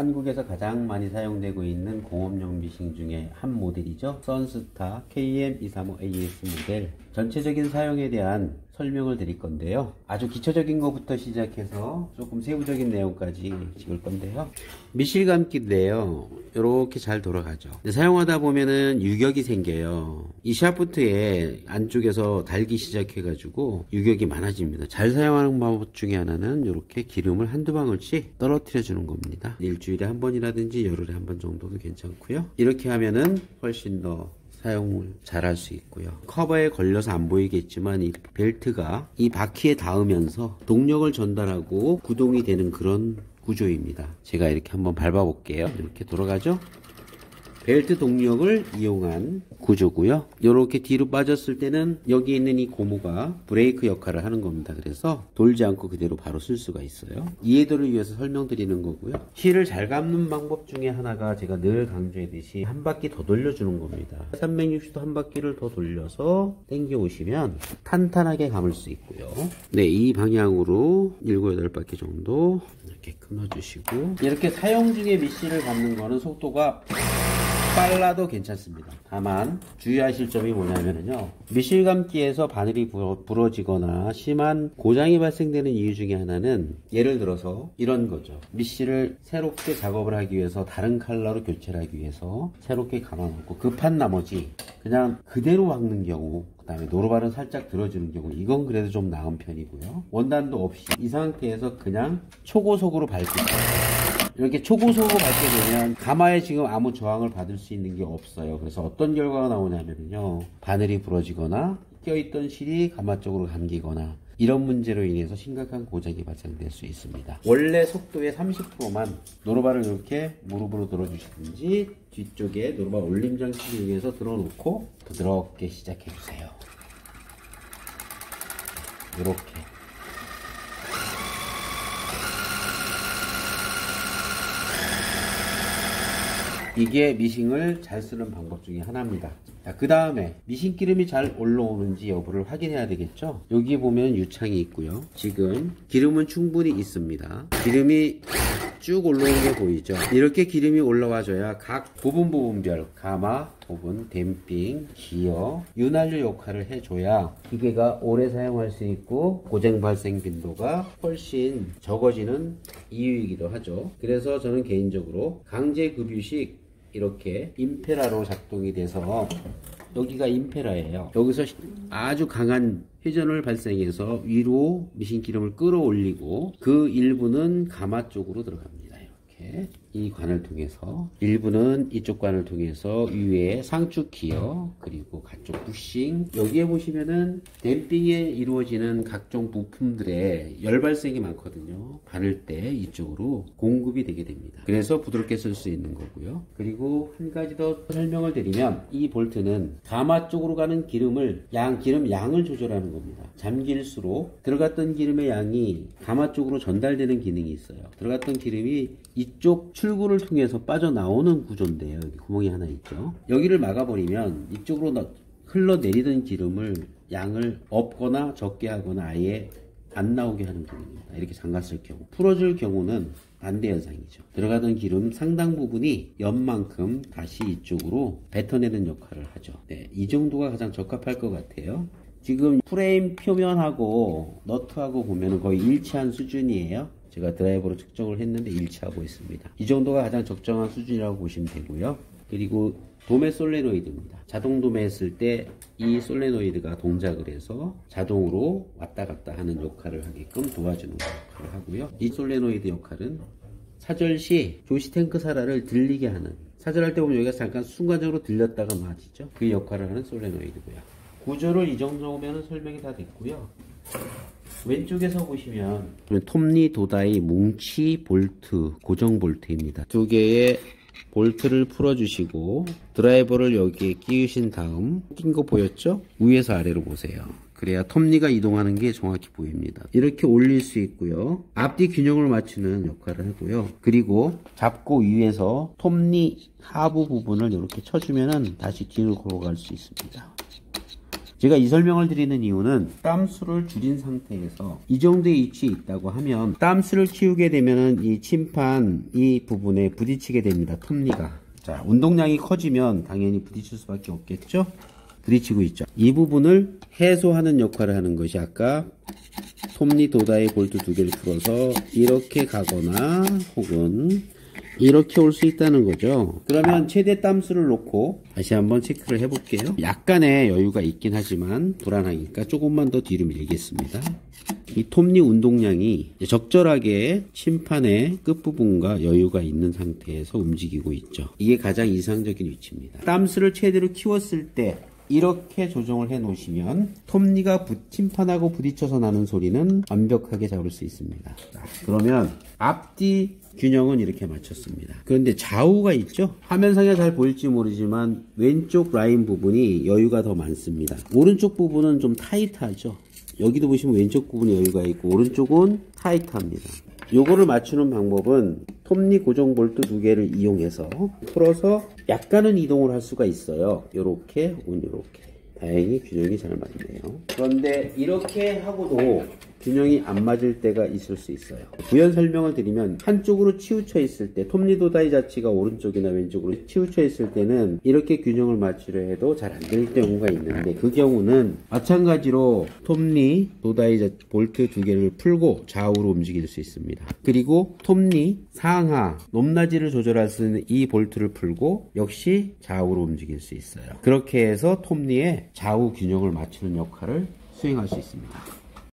한국에서 가장 많이 사용되고 있는 공업용 미싱 중에 한 모델이죠. 선스타 KM235AS 모델. 전체적인 사용에 대한 설명을 드릴 건데요. 아주 기초적인 것부터 시작해서 조금 세부적인 내용까지 찍을 건데요. 미실 감기인데요. 이렇게 잘 돌아가죠. 근데 사용하다 보면은 유격이 생겨요. 이 샤프트에 안쪽에서 달기 시작해가지고 유격이 많아집니다. 잘 사용하는 방법 중에 하나는 이렇게 기름을 한두 방울씩 떨어뜨려 주는 겁니다. 일주일에 한 번이라든지 열흘에 한 번 정도도 괜찮고요. 이렇게 하면은 훨씬 더 사용을 잘 할 수 있고요. 커버에 걸려서 안 보이겠지만 이 벨트가 이 바퀴에 닿으면서 동력을 전달하고 구동이 되는 그런 구조입니다. 제가 이렇게 한번 밟아 볼게요. 이렇게 돌아가죠. 벨트 동력을 이용한 구조고요. 이렇게 뒤로 빠졌을 때는 여기 있는 이 고무가 브레이크 역할을 하는 겁니다. 그래서 돌지 않고 그대로 바로 쓸 수가 있어요. 이해도를 위해서 설명드리는 거고요. 힐을 잘 감는 방법 중에 하나가 제가 늘 강조했듯이 한 바퀴 더 돌려주는 겁니다. 360도 한 바퀴를 더 돌려서 당겨 오시면 탄탄하게 감을 수 있고요. 네, 이 방향으로 7, 8바퀴 정도 이렇게 끊어주시고, 이렇게 사용 중에 미실을 감는 거는 속도가 빨라도 괜찮습니다. 다만 주의하실 점이 뭐냐면요, 미실 감기에서 바늘이 부러지거나 심한 고장이 발생되는 이유 중에 하나는, 예를 들어서 이런 거죠. 미실을 새롭게 작업을 하기 위해서 다른 컬러로 교체를 하기 위해서 새롭게 감아놓고 급한 나머지 그냥 그대로 박는 경우, 그 다음에 노루발은 살짝 들어주는 경우, 이건 그래도 좀 나은 편이고요. 원단도 없이 이 상태에서 그냥 초고속으로 밟고 이렇게 초고속으로 밟게 되면 가마에 지금 아무 저항을 받을 수 있는 게 없어요. 그래서 어떤 결과가 나오냐면요, 바늘이 부러지거나 껴있던 실이 가마 쪽으로 감기거나 이런 문제로 인해서 심각한 고장이 발생될 수 있습니다. 원래 속도의 30%만 노루발을 이렇게 무릎으로 들어주시든지 뒤쪽에 노루발 올림 장치를 이용해서 들어놓고 부드럽게 시작해주세요. 이렇게. 이게 미싱을 잘 쓰는 방법 중에 하나입니다. 자, 그 다음에 미싱 기름이 잘 올라오는지 여부를 확인해야 되겠죠. 여기 보면 유창이 있고요. 지금 기름은 충분히 있습니다. 기름이 쭉 올라오는 게 보이죠. 이렇게 기름이 올라와줘야 각 부분별 가마, 부분, 댐핑, 기어, 윤활유 역할을 해줘야 기계가 오래 사용할 수 있고 고장 발생 빈도가 훨씬 적어지는 이유이기도 하죠. 그래서 저는 개인적으로 강제 급유식 이렇게 임페라로 작동이 돼서, 여기가 임페라예요. 여기서 아주 강한 회전을 발생해서 위로 미싱 기름을 끌어올리고 그 일부는 가마 쪽으로 들어갑니다. 이렇게 이 관을 통해서, 일부는 이쪽 관을 통해서 위에 상축 기어, 그리고 가쪽 부싱, 여기에 보시면은 댐핑에 이루어지는 각종 부품들의 열 발생이 많거든요. 바를 때 이쪽으로 공급이 되게 됩니다. 그래서 부드럽게 쓸 수 있는 거고요. 그리고 한 가지 더 설명을 드리면, 이 볼트는 가마 쪽으로 가는 기름 양을 조절하는 겁니다. 잠길수록 들어갔던 기름의 양이 가마 쪽으로 전달되는 기능이 있어요. 들어갔던 기름이 이쪽 출구를 통해서 빠져나오는 구조인데요. 여기 구멍이 하나 있죠. 여기를 막아버리면 이쪽으로 흘러내리던 기름을 양을 없거나 적게 하거나 아예 안 나오게 하는 기능입니다. 이렇게 잠갔을 경우, 풀어줄 경우는 반대 현상이죠. 들어가던 기름 상당 부분이 연만큼 다시 이쪽으로 뱉어내는 역할을 하죠. 네, 이 정도가 가장 적합할 것 같아요. 지금 프레임 표면하고 너트하고 보면 거의 일치한 수준이에요. 제가 드라이버로 측정을 했는데 일치하고 있습니다. 이 정도가 가장 적정한 수준이라고 보시면 되고요. 그리고 도매 솔레노이드입니다. 자동 도매했을 때 이 솔레노이드가 동작을 해서 자동으로 왔다 갔다 하는 역할을 하게끔 도와주는 역할을 하고요. 이 솔레노이드 역할은 사절 시 조시 탱크 사라를 들리게 하는, 사절할 때 보면 여기가 잠깐 순간적으로 들렸다가 놔지죠. 그 역할을 하는 솔레노이드고요. 구조를 이 정도면 설명이 다 됐고요. 왼쪽에서 보시면 톱니, 도다이, 뭉치, 볼트, 고정 볼트입니다. 두 개의 볼트를 풀어주시고 드라이버를 여기에 끼우신 다음, 낀 거 보였죠? 위에서 아래로 보세요. 그래야 톱니가 이동하는 게 정확히 보입니다. 이렇게 올릴 수 있고요. 앞뒤 균형을 맞추는 역할을 하고요. 그리고 잡고 위에서 톱니 하부 부분을 이렇게 쳐주면은 다시 뒤로 걸어갈 수 있습니다. 제가 이 설명을 드리는 이유는 땀수를 줄인 상태에서 이 정도의 위치에 있다고 하면 땀수를 키우게 되면 이 침판 이 부분에 부딪히게 됩니다. 톱니가. 자, 운동량이 커지면 당연히 부딪힐 수밖에 없겠죠? 부딪히고 있죠. 이 부분을 해소하는 역할을 하는 것이 아까 톱니 도다의 볼트 2개를 풀어서 이렇게 가거나 혹은 이렇게 올 수 있다는 거죠. 그러면 최대 땀수를 놓고 다시 한번 체크를 해볼게요. 약간의 여유가 있긴 하지만 불안하니까 조금만 더 뒤로 밀겠습니다. 이 톱니 운동량이 적절하게 침판의 끝부분과 여유가 있는 상태에서 움직이고 있죠. 이게 가장 이상적인 위치입니다. 땀수를 최대로 키웠을 때 이렇게 조정을 해 놓으시면 톱니가 침판하고 부딪혀서 나는 소리는 완벽하게 잡을 수 있습니다. 자, 그러면 앞뒤 균형은 이렇게 맞췄습니다. 그런데 좌우가 있죠? 화면상에 잘 보일지 모르지만 왼쪽 라인 부분이 여유가 더 많습니다. 오른쪽 부분은 좀 타이트하죠? 여기도 보시면 왼쪽 부분이 여유가 있고 오른쪽은 타이트합니다. 요거를 맞추는 방법은 톱니 고정 볼트 2개를 이용해서 풀어서 약간은 이동을 할 수가 있어요. 요렇게 혹은 요렇게. 다행히 균형이 잘 맞네요. 그런데 이렇게 하고도 균형이 안 맞을 때가 있을 수 있어요. 부연 설명을 드리면 한쪽으로 치우쳐 있을 때 톱니 도다이 자체가 오른쪽이나 왼쪽으로 치우쳐 있을 때는 이렇게 균형을 맞추려 해도 잘 안 될 경우가 있는데 그 경우는 마찬가지로 톱니 도다이 볼트 2개를 풀고 좌우로 움직일 수 있습니다. 그리고 톱니 상하 높낮이를 조절할 수 있는 이 볼트를 풀고 역시 좌우로 움직일 수 있어요. 그렇게 해서 톱니의 좌우 균형을 맞추는 역할을 수행할 수 있습니다.